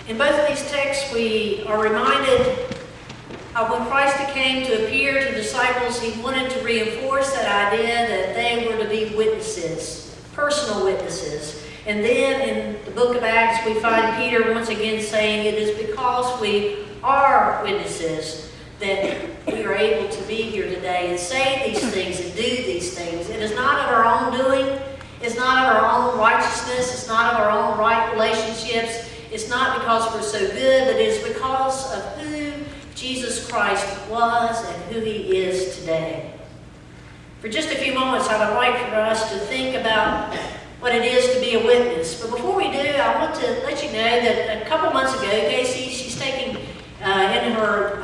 In both of these texts, we are reminded of when Christ came to appear to disciples, he wanted to reinforce that idea that they were to be witnesses, personal witnesses. And then in the book of Acts, we find Peter once again saying it is because we are witnesses that we are able to be here today and say these things and do these things. It is not of our own doing. It's not of our own righteousness. It's not of our own right relationships. It's not because we're so good, but it is because of who Jesus Christ was and who he is today. For just a few moments, I would like for us to think about what it is to be a witness. But before we do, I want to let you know that a couple months ago, Casey, she's taking in her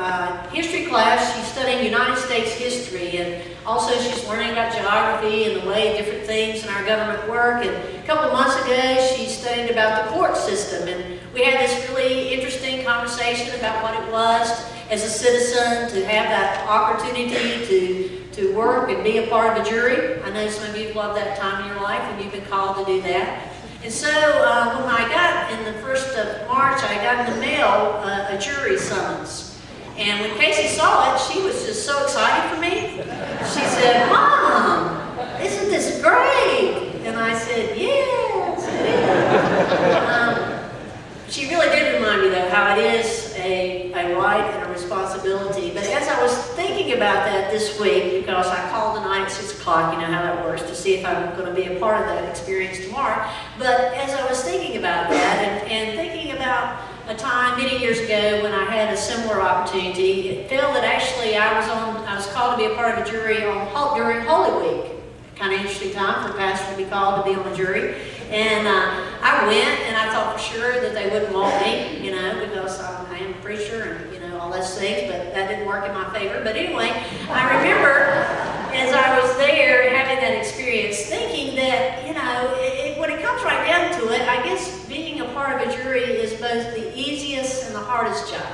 history class, she's studying United States history, and also she's learning about geography and the way different things in our government work. And a couple months ago, she studied about the court system, and we had this really interesting conversation about what it was as a citizen to have that opportunity to work and be a part of a jury. I know some of you love that time in your life when you've been called to do that. And so when I got in the 1st of March, I got in the mail a jury summons. And when Casey saw it, she was just so excited for me. She said, "Mom, isn't this great?" And I said, "Yes, it is." She really did remind me, though, how it is a right and a responsibility. But as I was thinking about that this week, because I called tonight at 6 o'clock, you know how that works, to see if I'm going to be a part of that experience tomorrow. But as I was thinking about that and thinking about a time many years ago when I had a similar opportunity, it fell that actually I was called to be a part of a jury during Holy Week. Kind of interesting time for a pastor to be called to be on a jury. And I went, and I thought for sure that they wouldn't want me, you know, because I am a preacher and, you know, all those things, but that didn't work in my favor. But anyway, I remember as I was there having that experience, thinking that, you know, when it comes right down to it, I guess being a part of a jury is both the easiest and the hardest job.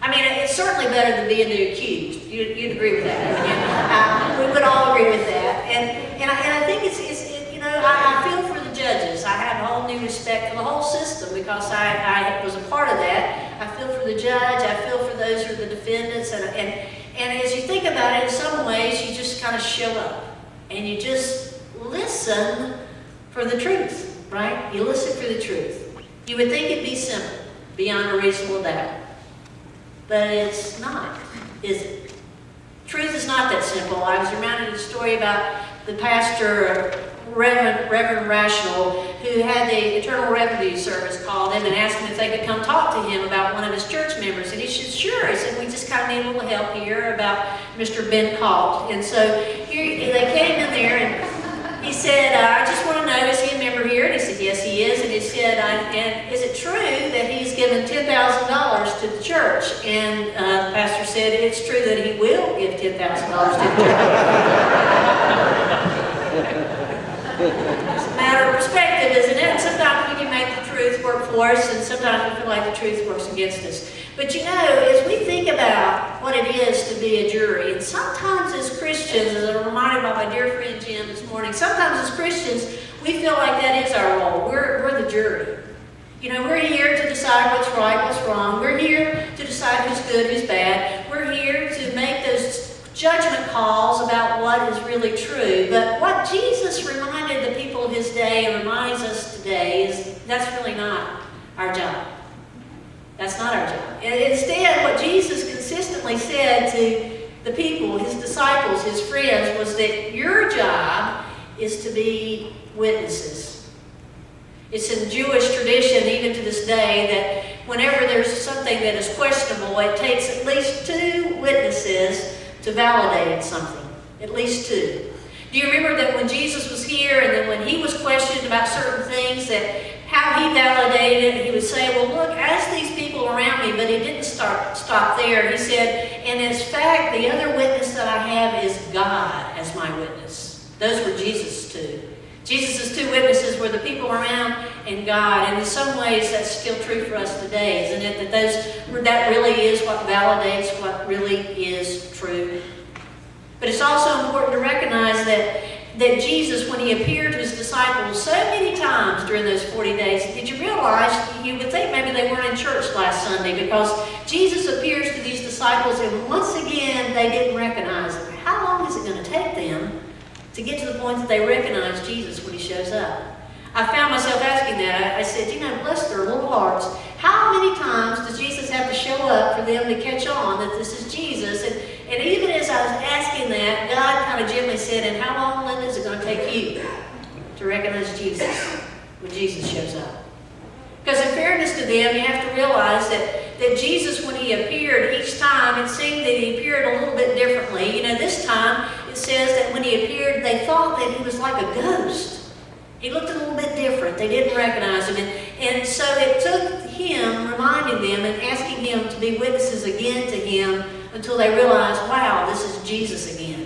I mean, it's certainly better than being the accused. You'd agree with that. We would all agree with that. And I think it's you know, I feel for the judges. I have a whole new respect for the whole system because I was a part of that. I feel for the judge. I feel for those who are the defendants. And as you think about it, in some ways, you just kind of show up and you just listen for the truth, right? You listen for the truth. You would think it'd be simple, beyond a reasonable doubt. But it's not, is it? Truth is not that simple. I was reminded of a story about the pastor, Reverend Rational, who had the Internal Revenue Service called him and asked him if they could come talk to him about one of his church members. And he said, sure. He said, we just kind of need a little help here about Mr. Ben Calt. And so here they came in there and he said, I just want to know, is he a member here? And he said, yes, he is. And he said, and is it true that he's given $10,000 to the church? And the pastor said, it's true that he will give $10,000 to the church. It's a matter of perspective, isn't it? And sometimes we can make the truth work for us, and sometimes we feel like the truth works against us. But you know, as we think about what it is to be a jury, and sometimes as Christians, as I'm reminded by my dear friend Jim this morning, sometimes as Christians, we feel like that is our role. We're the jury. You know, we're here to decide what's right, what's wrong. We're here to decide who's good, who's bad. We're here to make those judgment calls about what is really true. But what Jesus reminded the people of his day and reminds us today is that's really not our job. That's not our job. And instead, what Jesus consistently said to the people, his disciples, his friends, was that your job is to be witnesses. It's in Jewish tradition, even to this day, that whenever there's something that is questionable, it takes at least 2 witnesses to validate something. At least 2. Do you remember that when Jesus was here and then when he was questioned about certain things, that how he validated it, he would say, well, look, ask these people around me, but he didn't stop there. He said, and in fact, the other witness that I have is God as my witness. Those were Jesus' 2. Jesus' 2 witnesses were the people around and God. And in some ways, that's still true for us today, isn't it? That really is what validates what really is true. But it's also important to recognize that that Jesus, when he appeared to his disciples so many times during those 40 days, did you realize, you would think maybe they weren't in church last Sunday, because Jesus appears to these disciples and once again they didn't recognize him. How long is it going to take them to get to the point that they recognize Jesus when he shows up? I found myself asking that. I said, bless their little hearts. How many times does Jesus have to show up for them to catch on that this is Jesus? And even as I was asking that, God kind of gently said, and how long, Linda, is it going to take you to recognize Jesus when Jesus shows up? Because in fairness to them, you have to realize that Jesus, when he appeared each time, it seemed that he appeared a little bit differently. This time it says that when he appeared, they thought that he was like a ghost. He looked a little bit different. They didn't recognize him. And so it took him reminding them and asking him to be witnesses again to him until they realized, wow, this is Jesus again.